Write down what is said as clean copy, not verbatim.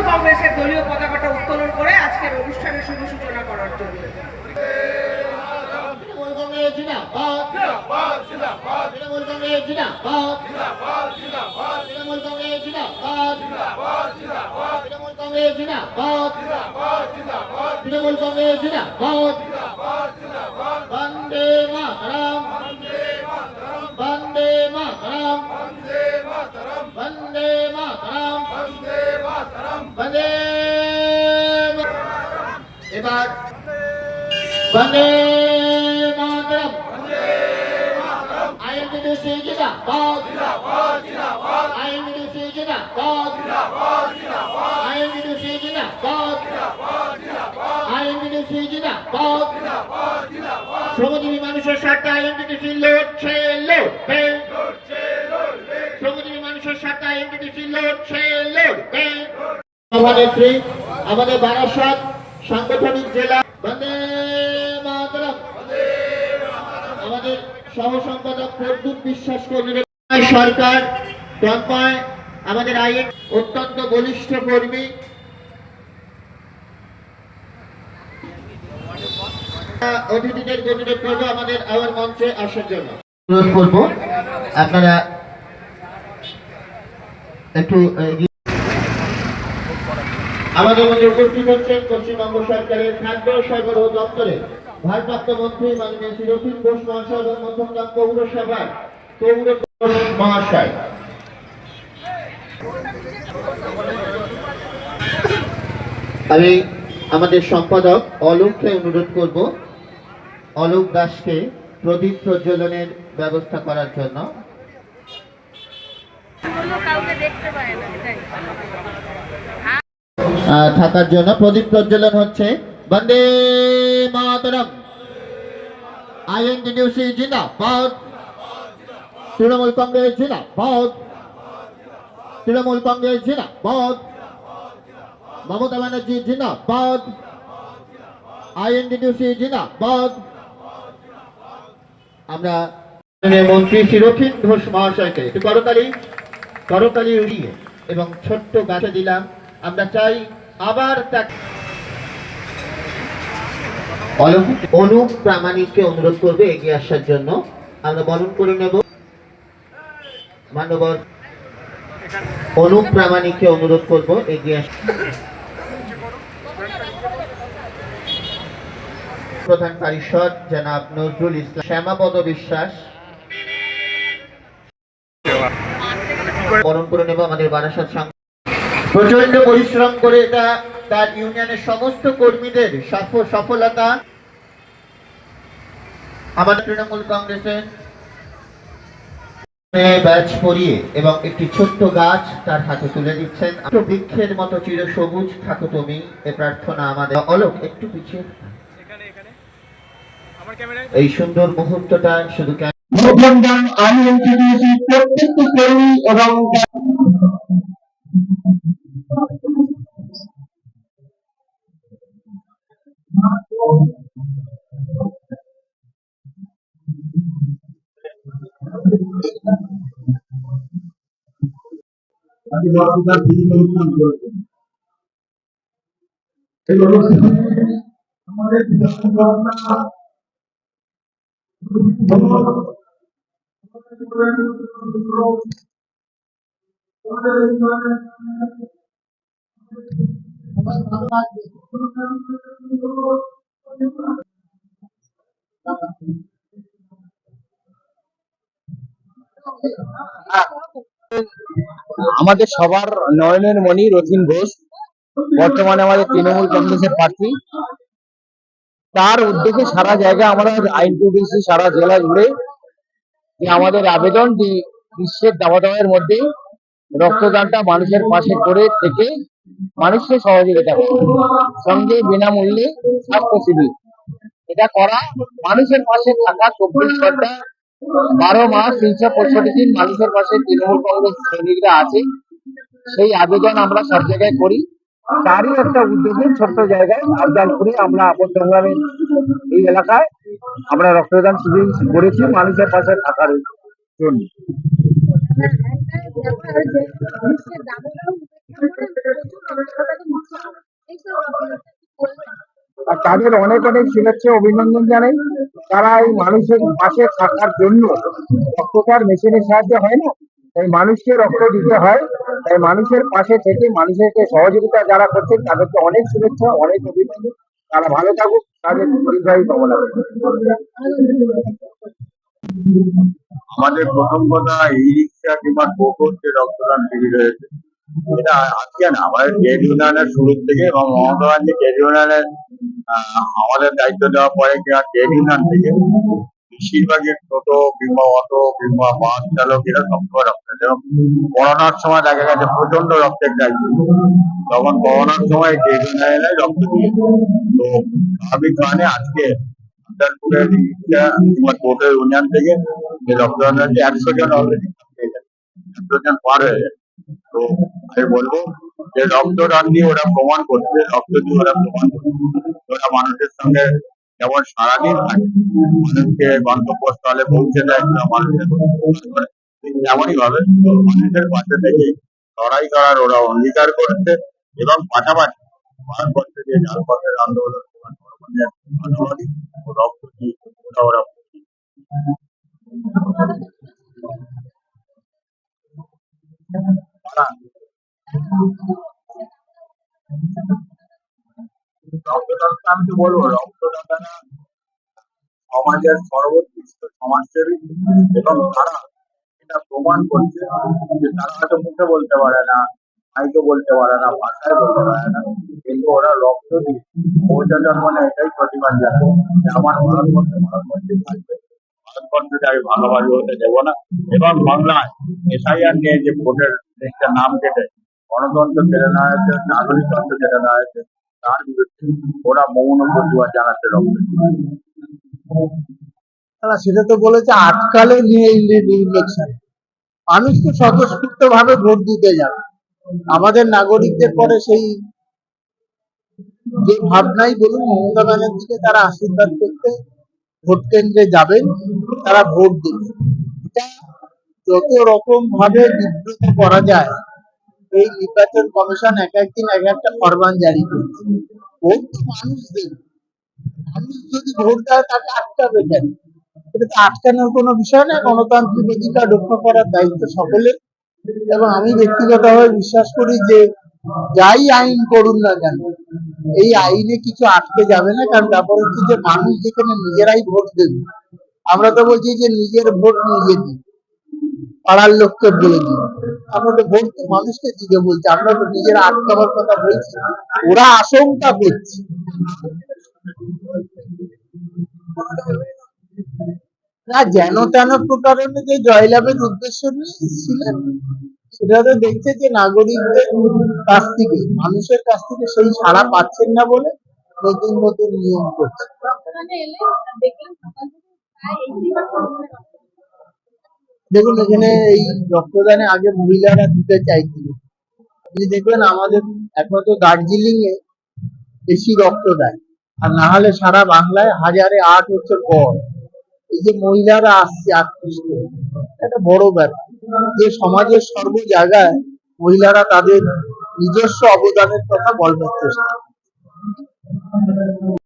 কংগ্রেসের দলীয় পতাকাটা উত্তোলন করে আজকের অনুষ্ঠানের শুভ সূচনা করার জন্য। বন্দে মাতরম, বন্দে মাতরম, বন্দে মাতরম, বন্দে। এবার বন্দে মাতরম, আইএনটিটিউসি জিন্দাবাদ, আইএনটিটিউসি জিন্দাবাদ, আইএনটিটিউসি জিন্দাবাদ, আইএনটিটিউসি জিন্দাবাদ। শ্রমজীবী মানুষের স্বার্থে আইএনটিটিউসি লড়ছে, লড়বে। শ্রমজীবী মানুষের স্বার্থে আইএনটিটিউসি লড়ছে, লড়বে। সভানেত্রী আমাদের বারাসাত সাংগঠনিক জেলা বন্দে মাতরম, আমাদের সহ সম্পাদক প্রদ্যুৎ বিশ্বাস কর্মী সরকার তন্ময়, আমাদের আইএন অত্যন্ত বলিষ্ঠ কর্মী। অতিথিদের অনুরোধ করবো আমাদের আবার মঞ্চে আসার জন্য অনুরোধ করবো আপনারা একটু। আমাদের মধ্যে উপস্থিত হচ্ছেন পশ্চিমবঙ্গ সরকারের খাদ্য সরবরাহ দপ্তরের ভারপ্রাপ্ত মন্ত্রী মাননীয় শ্রী রথীন ঘোষ মহাশয় এবং মধ্যমগ্রাম পৌরসভার পৌর মহাশয়। আমি আমাদের সম্পাদক অলোককে অনুরোধ করব অলোক দাসকে প্রদীপ প্রজ্বলনের ব্যবস্থা করার জন্য। থাকার জন্য প্রদীপ প্রজ্বলন হচ্ছে। বন্দে মাতরম, আইএনটিটিউসি জিন্দাবাদ, তৃণমূল কংগ্রেস জিন্দাবাদ, তৃণমূল কংগ্রেস জিন্দাবাদ, মমতা ব্যানার্জি জিন্দাবাদ, আইএনটিটিউসি জিন্দাবাদ। আমরা মন্ত্রী শ্রী রথীন ঘোষ মহাশয়কে একটু করতালি উড়িয়ে এবং ছোট্ট গাছে দিলাম। আমরা চাই আবার অনুপ প্রামাণিককে অনুরোধ করবে এগিয়ে আসার জন্য। আমরা বরণ করে নেব মাননীয় অনুপ প্রামাণিককে অনুরোধ করব এগিয়ে আসা। প্রধান পরিষদ জনাব নজরুল ইসলাম, শ্যামাপদ বিশ্বাস বরণ করে নেব আমাদের বারাসাত সংঘ। প্রচন্ড পরিশ্রম করে এটা তার ইউনিয়নের সমস্ত কর্মীদের সফলতা। আমাদের তৃণমূল কংগ্রেসের ব্যাচ পরিয়ে এবং একটি ছোট্ট গাছ তার হাতে তুলে দিচ্ছেন। বৃক্ষের মতো চির সবুজ থাকো তুমি, এ প্রার্থনা আমাদের। অলোক একটু পিছিয়ে। এই সুন্দর মুহূর্তটা শুধু প্রত্যেকটি কর্মী এবং আমাদের সবার নয়নের মণি রথীন ঘোষ বর্তমানে আমাদের তৃণমূল কংগ্রেসের প্রার্থী। তার উদ্যোগে সারা জায়গায় আমরা আইএনটিটিউসি সারা জেলা জুড়ে যে আমাদের আবেদন যে বিশ্বের দাবাদাবের মধ্যে রক্তদানটা মানুষের পাশে করে থেকে মানুষকে সহযোগিতা করে, সঙ্গে বিনামূল্যে স্বাস্থ্য শিবির, এটা করা মানুষের পাশে থাকা 24 ঘন্টা 12 মাস 365 দিন মানুষের পাশে তৃণমূল কংগ্রেস সৈনিকরা আছে। সেই আবেদন আমরা সব জায়গায় করি। তারই একটা উদ্যোগে ছোট্ট জায়গায় আফজালপুরে আমরা আপন সংগ্রামের এই এলাকায় আমরা রক্তদান শিবির করেছি মানুষের পাশে থাকার জন্য। আর তাদের অনেক অনেক শুভেচ্ছা অভিনন্দন জানাই। তারা এই মানুষের পাশে থাকার জন্য, রক্তটার মেশিনের সাহায্যে হয় না, তাই মানুষকে রক্ত দিতে হয়। তাই মানুষের পাশে থেকে মানুষের সহযোগিতা যারা করছেন তাদেরকে অনেক শুভেচ্ছা, অনেক অভিনন্দন। তারা ভালো থাকুক, তাদের দীর্ঘায়ু কামনা করি। আমাদের প্রথম কথা, ই রিক্সা কিংবা টোটোর যে রক্তদান শিবির হয়েছে, এটা আজকে না, আমাদের ট্রেড ইউনিয়নের শুরুর থেকে এবং মমতা ব্যানার্জি ট্রেড ইউনিয়নের আমাদের দায়িত্ব দেওয়ার পরে কিনা ট্রেড ইউনিয়ন থেকে বেশিরভাগই টোটো কিংবা অটো কিংবা বাস চালক এরা সবসময় রক্ত দেয়। এবং করোনার সময় দেখা গেছে প্রচন্ড রক্তের চাইছে, তখন করোনার সময় ট্রেড ইউনিয়নে রক্ত দিয়ে, তো স্বাভাবিক কারণে আজকে আফজালপুরের রিক্সা কিংবা টোটো ইউনিয়ন থেকে যে রক্তদান হয়েছে 100 জন অলরেডি 100 জন পার হয়ে গেছে। তো আমি বলবো যে রক্তদান দিয়ে ওরা প্রমাণ করছে, রক্ত দিয়ে ওরা প্রমাণ করছে ওরা মানুষের সঙ্গে যেমন সারাদিন থাকে, মানুষকে গন্তব্যস্থলে পৌঁছে দেয় কিংবা মানুষের করে, ঠিক তেমনই ভাবে মানুষের পাশে থেকে লড়াই করার ওরা অঙ্গীকার করছে। এবং পাশাপাশি ভারতবর্ষে যে জালপথের আন্দোলন কিংবা ধর্মের মানবাধি ও রক্ত দিয়ে ওরা রক্তদাতা, আমি তো বলবো রক্তদাতারা সমাজের সর্বোৎকৃষ্ট সমাজসেবী এবং তারা এটা প্রমাণ করছে যে তারা হয়তো মুখে বলতে পারে না, মাইকে বলতে পারে না, ভাষায় বলতে পারে না, কিন্তু ওরা রক্ত দিয়ে পৌঁছানোর মানে এটাই প্রতিবাদ জানায় যে আমার ভারতবর্ষে থাকবে, ভারতবর্ষকে আমি ভালোভাবে হতে দেবো না। এবং বাংলায় এসআইআর নিয়ে যে ভোটের লিস্টের নাম কেটে গণতন্ত্র কেড়ে নেওয়া হয়েছে, নাগরিকত্ব কেড়ে নেওয়া হয়েছে, তার বিরুদ্ধে ওরা মৌন প্রতিবাদ জানাচ্ছে রক্ত। তারা সেটা তো বলেছে আটকালে নিয়ে ইলেকশন, মানুষ তো স্বতঃস্ফূর্ত ভাবে ভোট দিতে যাবে। আমাদের নাগরিকদের পরে সেই যে ভাবনাই বলুন, মমতা ব্যানার্জিকে তারা আশীর্বাদ করতে ভোট কেন্দ্রে যাবেন, তারা ভোট দেবেন। এটা যত রকম ভাবে বিব্রত করা যায়, এই নির্বাচন কমিশন এক একদিন এক একটা ফরমান জারি করছে। ভোট তো মানুষ দেবে, মানুষ যদি ভোট দেয় তাকে আটকাবে কেন? এটা তো আটকানোর কোনো বিষয় না। গণতান্ত্রিক অধিকার রক্ষা করার দায়িত্ব সকলের। এবং আমি ব্যক্তিগতভাবে বিশ্বাস করি যে যাই আইন করুন না কেন, এই আইনে কিছু আটকে যাবে না। কারণ তারপর হচ্ছে যে মানুষ যেখানে নিজেরাই ভোট দেবে, আমরা তো বলছি যে নিজের ভোট নিজে দিই, পাড়ার লোককে বলে দিই। আমরা তো ভোট মানুষকে দিতে বলছি, আমরা তো নিজেরা আটকাবার কথা বলছি, ওরা আশঙ্কা করছে। না, যেন তেন প্রকারণে যে জয়লাভের উদ্দেশ্য নিয়ে ছিলেন, সেটা তো দেখছে যে নাগরিকদের কাছ থেকে, মানুষের কাছ থেকে সেই সাড়া পাচ্ছেন না বলে নতুন নতুন নিয়ম করছে। দেখুন, এখানে এই রক্তদানে আগে মহিলারা দিতে চাইছিল। আপনি দেখবেন আমাদের এখন তো দার্জিলিং এ বেশি রক্ত দেয়, আর না হলে সারা বাংলায় 1008 হচ্ছে গড়। এই যে মহিলারা আসছে আকৃষ্ট, একটা বড় ব্যাপার যে সমাজের সর্ব জায়গায় মহিলারা তাদের নিজস্ব অবদানের কথা বলবার চেষ্টা।